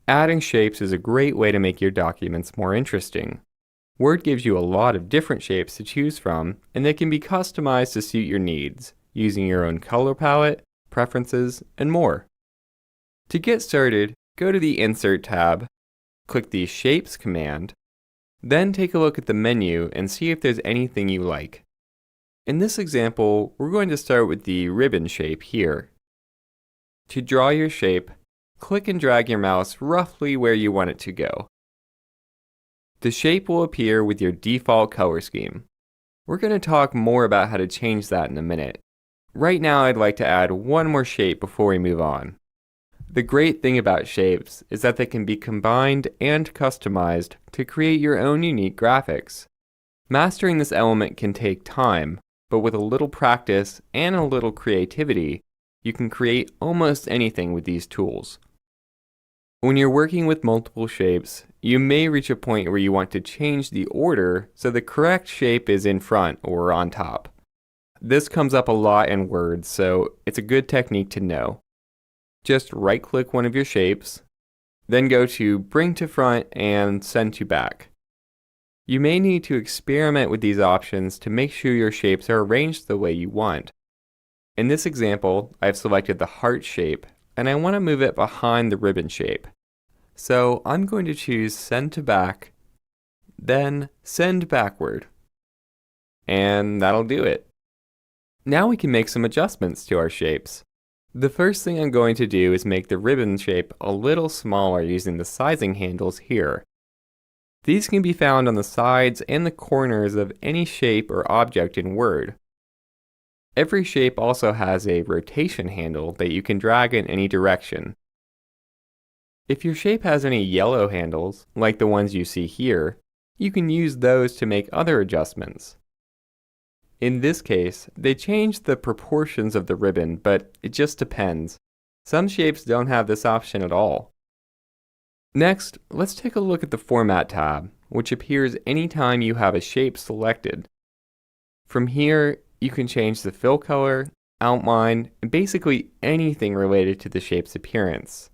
Adding shapes is a great way to make your documents more interesting. Word gives you a lot of different shapes to choose from, and they can be customized to suit your needs, using your own color palette, preferences, and more. To get started, go to the Insert tab, click the Shapes command, then take a look at the menu and see if there's anything you like. In this example, we're going to start with the ribbon shape here. To draw your shape, click and drag your mouse roughly where you want it to go. The shape will appear with your default color scheme. We're going to talk more about how to change that in a minute. Right now, I'd like to add one more shape before we move on. The great thing about shapes is that they can be combined and customized to create your own unique graphics. Mastering this element can take time, but with a little practice and a little creativity, you can create almost anything with these tools. When you're working with multiple shapes, you may reach a point where you want to change the order so the correct shape is in front or on top. This comes up a lot in Word, so it's a good technique to know. Just right-click one of your shapes, then go to Bring to Front and Send to Back. You may need to experiment with these options to make sure your shapes are arranged the way you want. In this example, I've selected the heart shape, and I want to move it behind the ribbon shape. So I'm going to choose Send to Back, then Send Backward. And that'll do it. Now we can make some adjustments to our shapes. The first thing I'm going to do is make the ribbon shape a little smaller using the sizing handles here. These can be found on the sides and the corners of any shape or object in Word. Every shape also has a rotation handle that you can drag in any direction. If your shape has any yellow handles, like the ones you see here, you can use those to make other adjustments. In this case, they change the proportions of the ribbon, but it just depends. Some shapes don't have this option at all. Next, let's take a look at the Format tab, which appears anytime you have a shape selected. From here, you can change the fill color, outline, and basically anything related to the shape's appearance.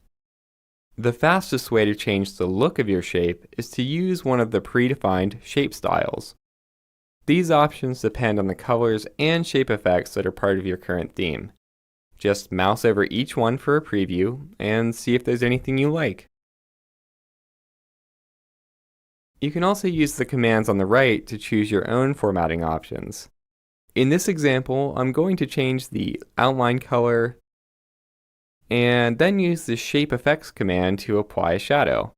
The fastest way to change the look of your shape is to use one of the predefined shape styles. These options depend on the colors and shape effects that are part of your current theme. Just mouse over each one for a preview and see if there's anything you like. You can also use the commands on the right to choose your own formatting options. In this example, I'm going to change the outline color and then use the Shape Effects command to apply a shadow.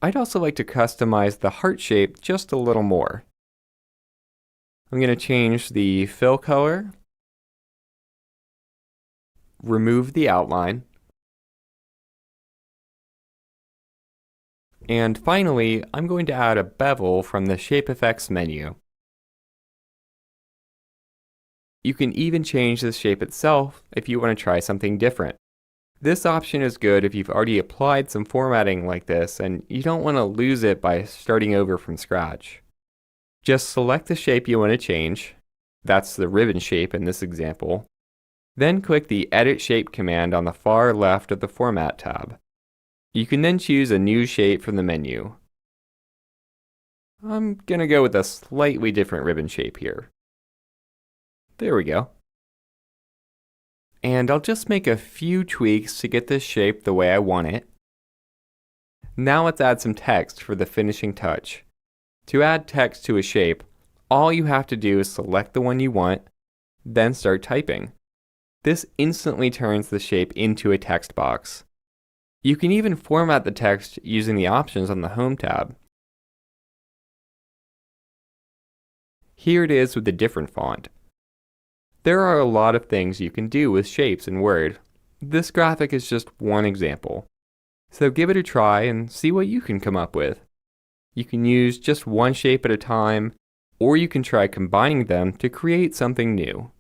I'd also like to customize the heart shape just a little more. I'm going to change the fill color, remove the outline, and finally, I'm going to add a bevel from the Shape Effects menu. You can even change the shape itself if you want to try something different. This option is good if you've already applied some formatting like this and you don't want to lose it by starting over from scratch. Just select the shape you want to change. That's the ribbon shape in this example. Then click the Edit Shape command on the far left of the Format tab. You can then choose a new shape from the menu. I'm going to go with a slightly different ribbon shape here. There we go. And I'll just make a few tweaks to get this shape the way I want it. Now let's add some text for the finishing touch. To add text to a shape, all you have to do is select the one you want, then start typing. This instantly turns the shape into a text box. You can even format the text using the options on the Home tab. Here it is with a different font. There are a lot of things you can do with shapes in Word. This graphic is just one example. So give it a try and see what you can come up with. You can use just one shape at a time, or you can try combining them to create something new.